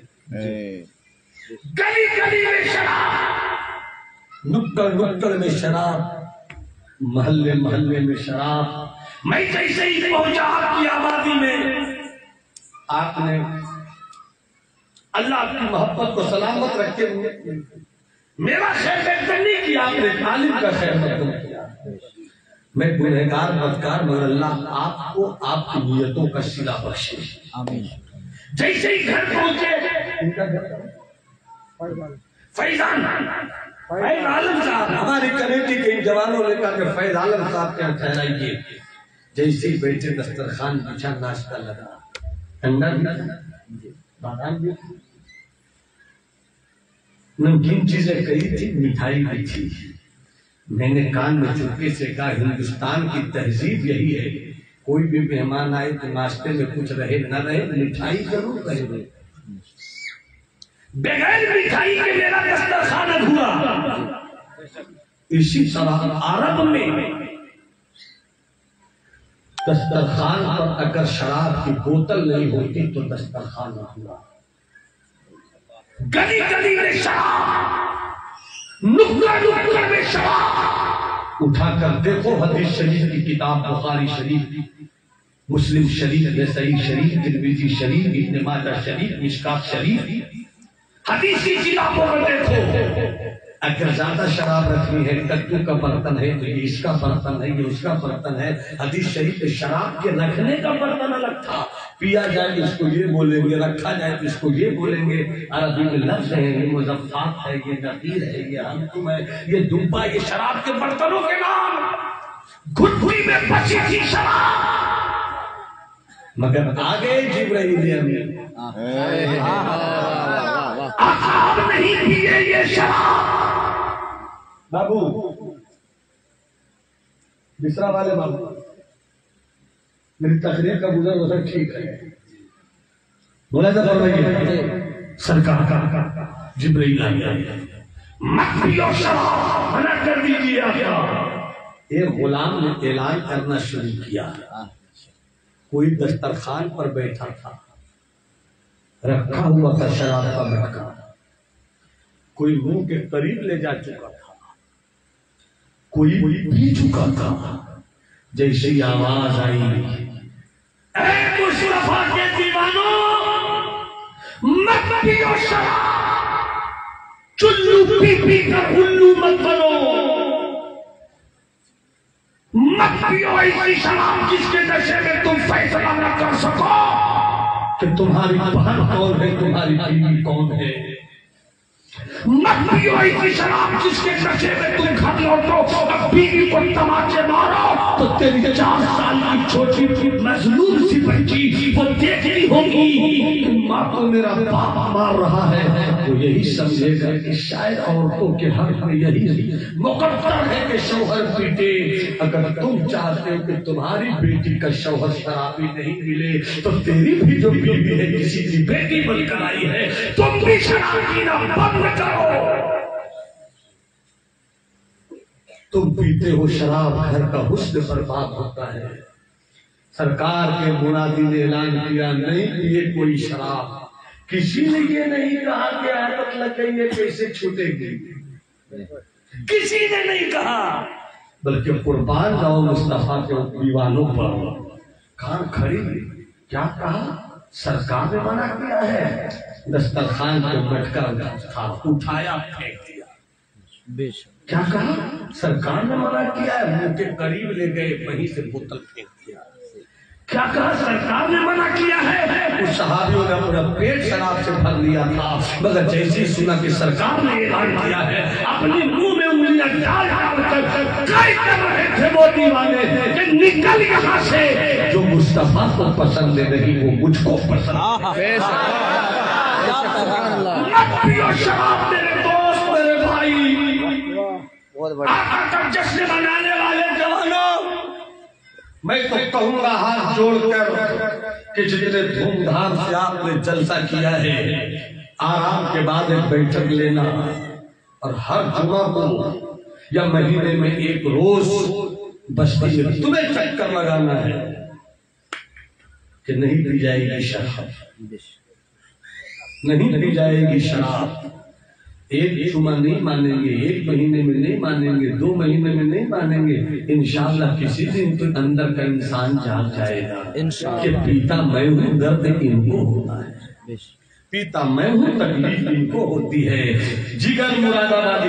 گلی گلی میں شراب، نکڑ نکڑ میں شراب، محلے محلے میں شراب۔ میں جیسے ہی پہنچا آپ کی آبادی میں، آپ نے اللہ آپ کی محبت کو سلامت رکھتے ہوئے میرا خیر مقدم نہیں کیا، آپ نے تعلیم کا خیر مقدم کیا۔ میں گنہگار بدکار، مگر اللہ آپ کو آپ کی نیتوں کا صلہ بخشے۔ آمین۔ جیسے ہی گھر پہنچے فیضان عالم صاحب، ہماری کمیٹی کے ان جوانوں نے کہا کہ فیض عالم صاحب کے یہاں ٹھہرائیے۔ جیسے ہی بیٹھے دسترخوان بچھا، ناشتہ لگا، انڈا بھی بادام بھی، نمکین چیزیں کہی تھی، مٹھائی بھی تھی۔ میں نے کان میں چپکے سے کہا ہندوستان کی تہذیب یہی ہے، کوئی بھی مہمان آئے تو ناشتے میں کچھ رہے نہ رہے مٹھائی ضرور رہے۔ بغیر مٹھائی کے میرا دسترخوان ادھورا۔ اسی طرح عرب میں دسترخوان پر اگر شراب کی بوتل نہیں ہوتی تو دسترخوان ادھورا۔ گلی گلی میں شراب، نکڑ نکڑ میں شراب۔ اٹھا کر دیکھو حدیث شریف کی کتاب، بخاری شریف، مسلم شریف، نسائی شریف، ترمذی شریف، ابن ماجہ شریف، مشکات شریف، حدیث کی کتابوں میں دیکھو۔ اگر زیادہ شراب رکھنی ہے، کدو کا برتن ہے تو یہ اس کا برتن ہے، یہ اس کا برتن ہے۔ حدیث شریف میں شراب کے رکھنے کا برتن الگ تھا، پیا جائے تو اس کو یہ بولیں گے، رکھا جائے تو اس کو یہ بولیں گے۔ عربی میں لفظ ہے، یہ مضافات ہے، یہ نقیر ہے، یہ حلقم ہے، یہ دبا، یہ شراب کے برتنوں کے نام۔ گھٹی میں بچی تھی شراب، مگر آگے جبرائیل امین آپ نہیں پیے یہ شراب۔ بابو بسرا والے بابو، میری تقریر کا گزر بسر ٹھیک ہے، بولا تھا فرمائیے سرکار کا جبرائیل مت پیو شراب، منع کر دیجیے۔ ایک غلام نے اعلان کرنا شروع کیا، کوئی دسترخوان پر بیٹھا تھا، رکھا ہوا تھا شراب کا مٹکا، کوئی منہ کے قریب لے جا چکا تھا، کوئی پی چکا تھا۔ جیسے ہی آواز آئی، اے مصطفیٰ کے دیوانوں، مت پیو شراب، چلو پی پی کر الو مت بنو، مت پیو ایسی شراب جس کے نشے میں تم فیصلہ نہ کر سکو کہ تمہاری بہن کون ہے، تمہاری بیوی کون ہے۔ مت پیو ایسی شراب جس کے نشے میں تم گھر لوٹو، اب بیوی کو تماچے مارو تو تیری 4 سال کی چھوٹی مظلوم سی بچی وہ دیکھتی ہوگی کہ ماں کو میرا باپ مار رہا ہے، وہ یہی سمجھے گا کہ شاید عورتوں کے حق میں یہی مقرر ہے کہ شوہر پیٹے۔ اگر تم چاہتے ہو کہ تمہاری بیٹی کا شوہر شرابی نہیں ملے تو تیری بھی جو بیوی ہے کسی کی بیٹی بن کر آئی ہے، تم بھی شراب پینا بند کرو۔ تم پیتے ہو شراب، گھر کا حسن برباد ہوتا ہے۔ سرکار کے منادی نے اعلان کیا، نہیں پیے کوئی شراب۔ کسی نے یہ نہیں کہا کہ عادت لگ گئی ہے کیسے چھوٹے گی، کسی نے نہیں کہا، بلکہ قربان جاؤ مصطفیٰ کے دیوانوں پر۔ کان کھڑی کیا کہا؟ سرکار نے منع کیا ہے، دسترخوان کو مٹکا اٹھایا پھینک دیا. بے شک. کیا کہا؟ سرکار نے منع کیا ہے، منہ کے قریب لے گئے، وہیں سے بوتل پھینک دیا. کیا کہا؟ سرکار نے منع کیا ہے. اس صحابیوں نے اپنا پیٹ شراب سے بھر لیا تھا، مگر جیسے سنا کہ سرکار نے اعلان کیا ہے، اپنے منہ میں انگلیاں ڈال ڈال کر کائی کر رہے تھے موٹی والے کہ نکل یہاں سے، جو مصطفیٰ کو پسند نہیں وہ مجھ کو پسند. بے شک. مت پیو شراب میرے دوست، میرے بھائی، بہت بڑا. آقا کا جشن منانے والے جوانوں، میں تو کہوں گا ہاتھ جوڑ کر کہ جتنے دھوم دھام سے آپ نے جلسہ کیا ہے، آرام کے بعد ایک بیٹھک لینا اور ہر جمعہ کو یا مہینے میں ایک روز بستی میں تمہیں چکر لگانا ہے کہ نہیں پی جائے گی شراب، نہیں پی جائے گی شراب. ایک جمعہ نہیں مانیں گے، ایک مہینے میں نہیں مانیں گے، 2 مہینے میں نہیں مانیں گے، انشاءاللہ کسی دن تو اندر کا انسان جاگ جائے گا کہ پیتا میں ہوں، درد ان کو ہوتا ہے، پیتا میں ہوں، تکلیف ان کو ہوتی ہے. جگر مراد آبادی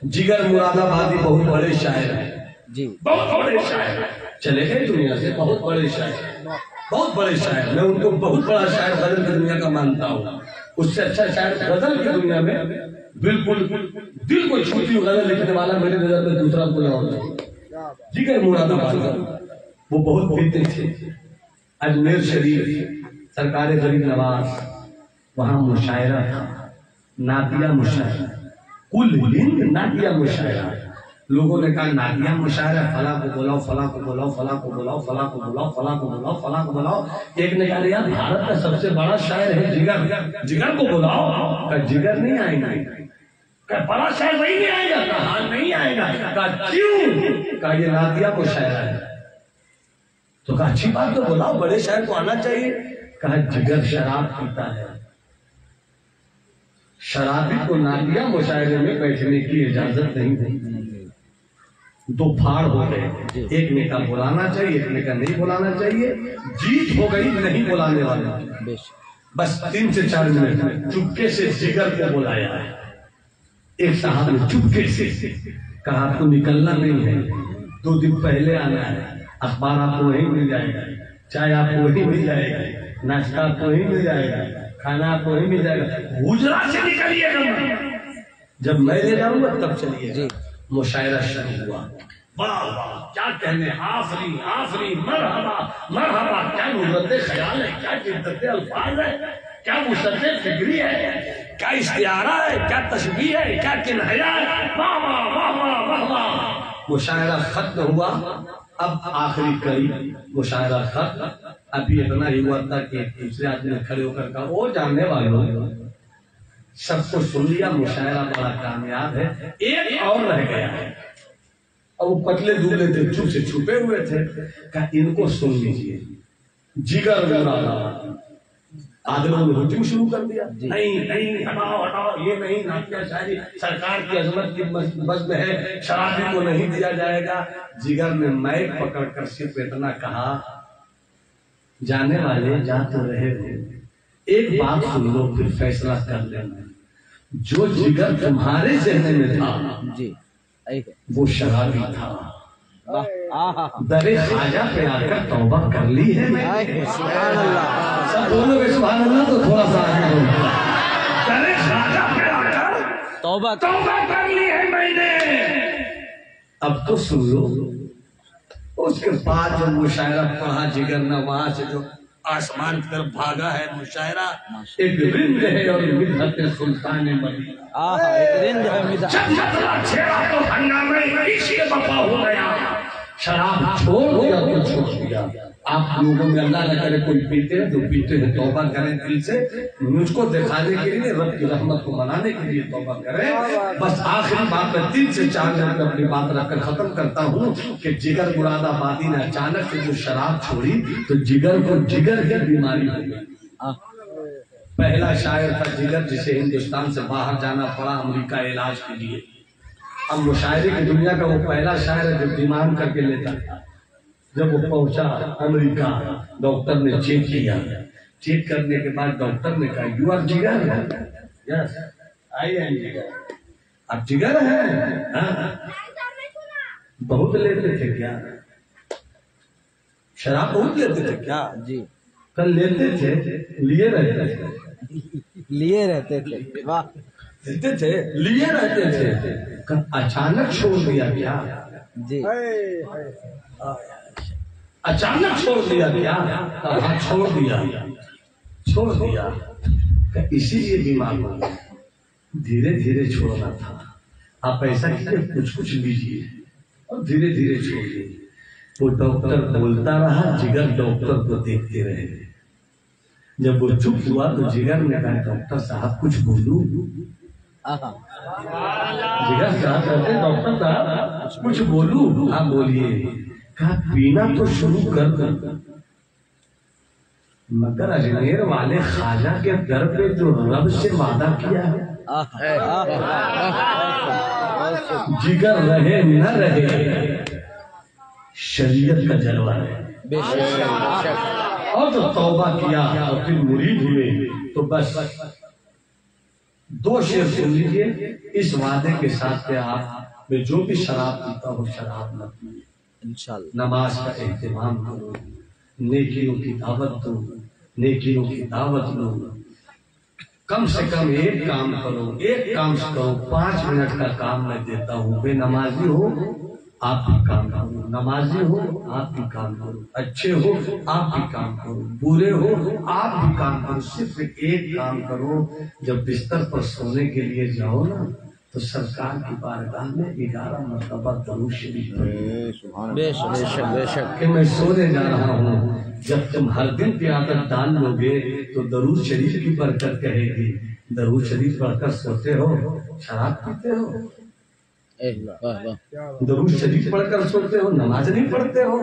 جگر مراد آبادی بہت بڑے شاعر ہیں جی، بہت بڑے شاعر چلے گئے دنیا سے، بہت بڑے شاعر، بہت بڑے شاعر. میں ان کو بہت بڑا شاعر غزل کی دنیا کا مانتا ہوں. اس سے اچھا شاعر غزل کی دنیا میں بالکل دل کو چھوٹی غزل لکھنے والا میرے نظر میں دوسرا کوئی اور نہیں. جگر مراد آبادی وہ بہت پیتے تھے. اجمیر شریف سرکار غریب نواز، وہاں مشاعرہ تھا، نعتیہ مشاعرہ، کل ہند نعتیہ مشاعرہ. لوگوں نے کہا نعتیہ مشاعرہ، فلاں کو بلاؤ، فلاں کو بلاؤ، فلاں کو بلاؤ، فلاں کو بلاؤ، فلاں کو بلاؤ، فلاں کو بلاؤ. ایک نے کہا یار بھارت کا سب سے بڑا شاعر ہے جگر، جگر کو بلاؤ. کہا جگر نہیں آئے گا. کہا بڑا شاعر وہی نہیں آئے گا. کہا نہیں آئے گا. کہا کیوں؟ کہا یہ نعتیہ مشاعرہ ہے. تو کہا اچھی بات تو بلاؤ، بڑے شاعر کو آنا چاہیے. کہا جگر شراب پیتا ہے، شرابی کو نعتیہ مشاعرے میں بیٹھنے کی اجازت نہیں دی. دو پھاڑ ہو گئے، ایک نے کہا بلانا چاہیے، ایک نے کہا نہیں بلانا چاہیے. جیت ہو گئی نہیں بلانے والے. بس 3 سے 4 منٹ چپکے سے جگر کو بلایا. ایک صاحب نے چپکے سے کہا آپ کو نکلنا نہیں ہے، 2 دن پہلے آنا ہے، اخبار آپ کو وہیں مل جائے گا، چائے آپ کو وہیں مل جائے گا، ناشتہ آپ کو وہیں مل جائے گا، کھانا آپ کو وہیں مل جائے گا. گجرا سے نکلیے گا، جب میں لے جاؤں گا تب چلیے. مشاعرہ شروع ہوا. واہ واہ کیا کہنے، آفرین آفرین، مرحبا مرحبا. کیا نصرت خیال ہے، کیا جدت الفاظ ہے، کیا وسعت فکری ہے، کیا استعارہ ہے، کیا تشبیہ ہے، کیا کنایہ ہے. واہ واہ واہ واہ واہ واہ. مشاعرہ ختم ہوا. اب آخری کڑی مشاعرہ ختم. ابھی اتنا ہی ہوا تھا کہ دوسرے آدمی نے کھڑے ہو کر کہا وہ جاننے والوں سب کو سن لیا، مشاعرہ بڑا کامیاب ہے، ایک اور رہ گیا ہے. اور وہ پتلے دبلے تھے، چپ سے چھپے ہوئے تھے. کہا ان کو سن لیجیے. جگر مراد آدمیوں نے ہجوم شروع کر دیا. نہیں نہیں، ہٹاؤ ہٹاؤ، یہ نہیں، نعتیہ شاعری سرکار کی عظمت کی بزم ہے، شرابی کو نہیں دیا جائے گا. جگر نے مائک پکڑ کر صرف اتنا کہا جانے والے جا تو رہے ہو، ایک بات سن لو پھر فیصلہ کر لینا. جو جگر تمہارے ذہن میں تھا جی وہ شرابی تھا. در خواجہ پہ آ کر توبہ کر لی ہے میں. سب بولو گے سبحان اللہ تو تھوڑا سا آگے بولو. در خواجہ پہ آ کر توبہ کر لی ہے میں نے. اب تو سن لو. اس کے بعد جو مشاعرہ پڑھا جگر نے، وہاں سے جو آسمان کی طرف بھاگا ہے مشاعرہ. ایک رند ہے اور مدحت سلطان مدینہ. ایک رند ہے مدحت. جب جتنا چھیڑا تو ہنگامے اسی بپا ہو گیا. شراب چھوڑ دیا تو چھوڑ دیا. آپ لوگوں میں اللہ نہ کرے کوئی پیتے ہیں تو پیتے ہیں، توبہ کریں دل سے. مجھ کو دکھانے کے لیے، رب کی رحمت کو منانے کے لیے توبہ کریں. بس آخری بات میں 3 سے 4 منٹ اپنی بات رکھ کر ختم کرتا ہوں کہ جگر مراد آبادی نے اچانک سے جو شراب چھوڑی تو جگر کو جگر کی بیماری ہو گئی. پہلا شاعر تھا جگر جسے ہندوستان سے باہر جانا پڑا امریکہ علاج کے لیے. اب مشاعرے کی دنیا کا وہ پہلا شاعر ہے جو ڈیمانڈ کر کے لیتا تھا. جب وہ پہنچا امریکہ ڈاکٹر نے چیک کیا, چیک کرنے کے بعد ڈاکٹر نے کہا یو آر جگر ہے, یس آئی ایم جگر, اب جگر ہے. بہت لیتے تھے کیا, شراب بہت لیتے تھے کیا؟ جی کل لیتے تھے, لیے رہتے تھے, لیے رہتے تھے, واہ لیتے تھے لیے رہتے تھے, اچانک چھوڑ دیا کیا؟ جی اچانک چھوڑ دیا کیا؟ کہاں چھوڑ دیا, چھوڑ دیا. اسی لیے بیمار ہو گئے, دھیرے دھیرے چھوڑنا تھا. آپ ایسا کیجیے کچھ کچھ لیجیے اور دھیرے دھیرے چھوڑیے. وہ ڈاکٹر بولتا رہا, جگر ڈاکٹر کو دیکھتے رہے. جب وہ چپ ہوا تو جگر نے کہا ڈاکٹر صاحب کچھ بولوں. جگر صاحب کہتے ڈاکٹر صاحب کچھ بولوں. ہاں بولیے. کہا پینا تو شروع کر دو, مگر اجمیر والے خواجہ کے در پہ جو رب سے وعدہ کیا ہے, جگر رہے نہ رہے شریعت کا جلوہ ہے. اور جو توبہ کیا اور پھر مرید ہوئے تو بس دو شعر سن لیجیے اس وعدے کے ساتھ کہ آپ میں جو بھی شراب پیتا ہو شراب نہ پیے, انشاءاللہ نماز کا اہتمام کرو, نیکیوں کی دعوت دو, نیکیوں کی دعوت دو. کم سے کم ایک کام کرو, ایک کام کرو, 5 منٹ کا کام میں دیتا ہوں. بے نمازی ہو آپ بھی کام کرو, نمازی ہو آپ بھی کام کرو, اچھے ہو آپ بھی کام کرو, برے ہو آپ بھی کام کرو. صرف ایک کام کرو, جب بستر پر سونے کے لیے جاؤ نا تو سرکار کی بارگاہ میں 11 مرتبہ درود شریف پڑھو. بے شک کہ میں سونے جا رہا ہوں. جب تم ہر دن کی عادت ڈال لو گے تو درود شریف کی برکت کہے گی. درود شریف پڑھ کر سوتے ہو, شراب پیتے ہو. درود شریف پڑھ کر سوتے ہو, نماز نہیں پڑھتے ہو.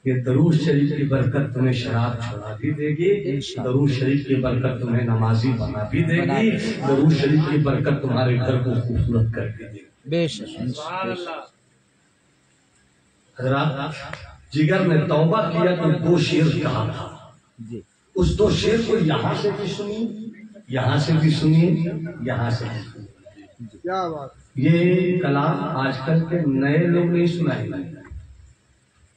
یہ درود شریف کی برکت تمہیں شراب چھوڑا بھی دے گی, درود شریف کی برکت تمہیں نمازی بنا بھی دے گی, درود شریف کی برکت تمہارے گھر کو خوبصورت کر کے دے گی. بے شک. حضرات جگر نے توبہ کیا تو 2 شعر کہا تھا. اس 2 شعر کو یہاں سے بھی سنیے, یہاں سے بھی سنیے, یہاں سے بھی سنیے. کیا بات. یہ کلام آج کل کے نئے لوگ نہیں سنائے گا.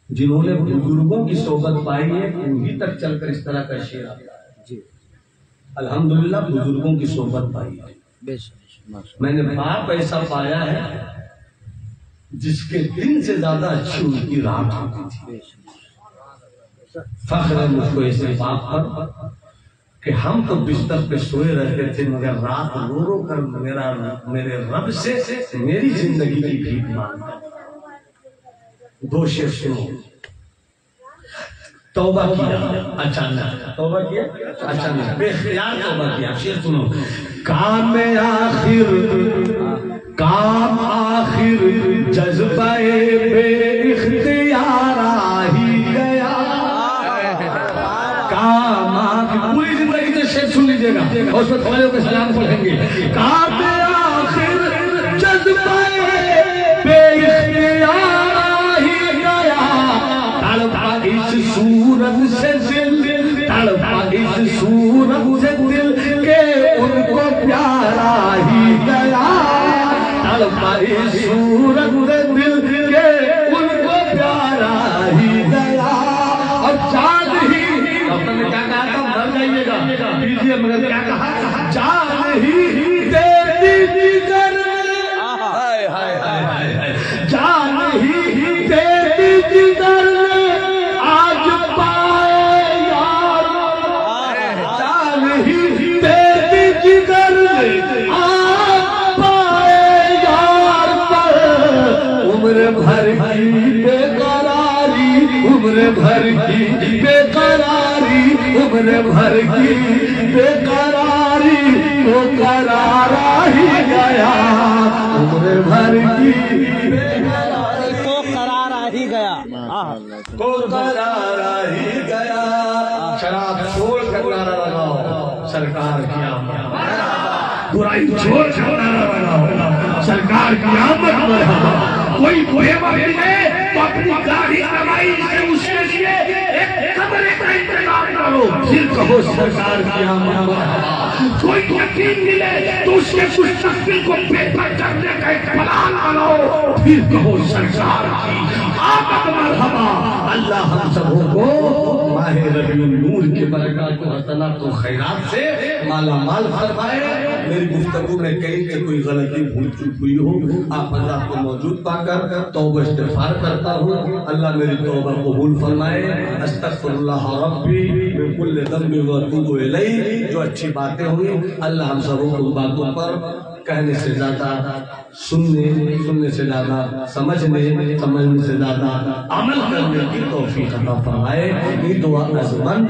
جنہوں نے بزرگوں کی صحبت پائی ہے انہی تک چل کر اس طرح کا شعر آتا ہے. الحمدللہ بزرگوں کی صحبت پائی ہے. میں نے باپ ایسا پایا ہے جس کے دن سے زیادہ اچھی ان کی رات ہوتی تھی. فخر ہے مجھ کو ایسے باپ پر کہ ہم تو بستر پہ سوئے رہتے تھے مگر رات رو رو کر میرے رب سے میری زندگی کی بھیک مانگتا. 2 شعر سنو. توبہ کیا اچانک, توبہ کیا اچانک, بے خیال توبہ کیا. شعر سنو. کام آخر جذبہ بے اختیار آ ہی گیا. کام آخر, پوری زندگی سے شعر سن لیجیے گا اور اس پر کھولے ہو کے سلام پڑھیں گے. کام آخر جذبہ بے اختیار اس صورت سے دل, تڑپا اس صورت سے دل کہ ان کو پیارا ہی گیا. تڑپا اس صورت سے دل کہ ان کو پیارا ہی گیا. اور چاند ہی, ڈاکٹر نے کیا کہا تھا, مر جائیے گا دیجیے, مگر کیا کہا, چاند ہی تیری جگر, چاند ہی تیری جگر بھر کی بے قراری, عمر بھر کی بے قراری, عمر بھر کی بے قراری کو قرارا ہی گیا. عمر بھر کی بے قراری کو قرارا ہی گیا, کو قرارا ہی گیا. شراب چھوڑ کر نعرہ لگاؤ سرکار کی آمد, برائی چھوڑ کر نعرہ لگاؤ سرکار کی آمد. کوئی پوئے ملے تو اپنی گاڑی کمائی سے اس کے لیے ایک کمرے کا انتظام کرو، پھر کہو سرکار کی آمد۔ کوئی یقین ملے تو اس کے مستقبل کو بہتر کرنے کا ایک پلان بناؤ، پھر کہو سرکار کی آمد مرحبا۔ اللہ ہم سبوں کو ماہ ربیع النور کے برکات و حسنات و خیرات سے مالا مال فرمائے۔ میری گفتگو میں کہیں کہ کوئی غلطی بھول چوک ہوئی ہو، آپ اللہ کو موجود پا کر توبہ استغفار کرتا ہوں، اللہ میری توبہ قبول فرمائے۔ استغفر اللہ ربی من کل ذنب واتوب الیہ۔ جو اچھی باتیں ہوئی اللہ ہم سبوں کو باتوں پر کہنے سے زیادہ سننے سے زیادہ سمجھنے سے زیادہ عمل کرنے کی توفیق عطا فرمائے۔ یہ دعا از من